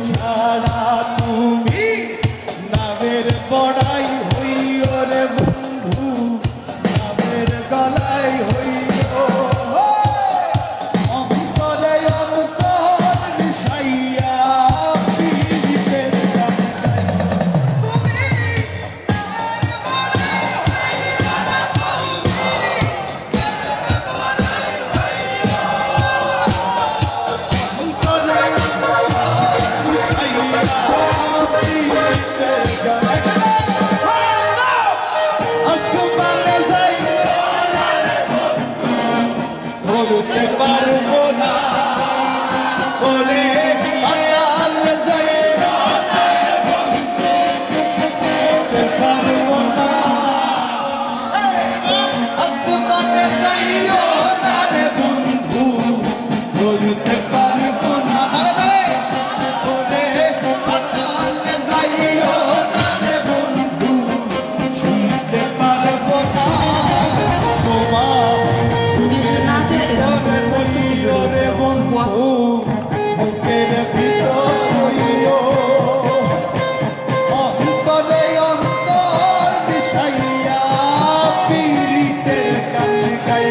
ছাড়া তুমি নামের বড়াই হইও রে বন্ধু, নামের গলায় হইও অন্তরে অন্তর মিশাইয়া পীড়িতের গান গাই। তুমি নামের বড়াই হইও রে বন্ধু, নামের গলায় হইও অন্তরে আসমানে যাই বলতে পারবো না বলে পাতাল যাই বলতে পারবো না আসমানে যাইও না রে বন্ধু বলতে পারবো না বলে পাতাল যাইও না রে বন্ধু শুনতে পারবো না তোমার রে বন্ধু বুকের ভিতর হইও অন্তরে অন্তর মিশাইয়া পীড়িতের গান গাই।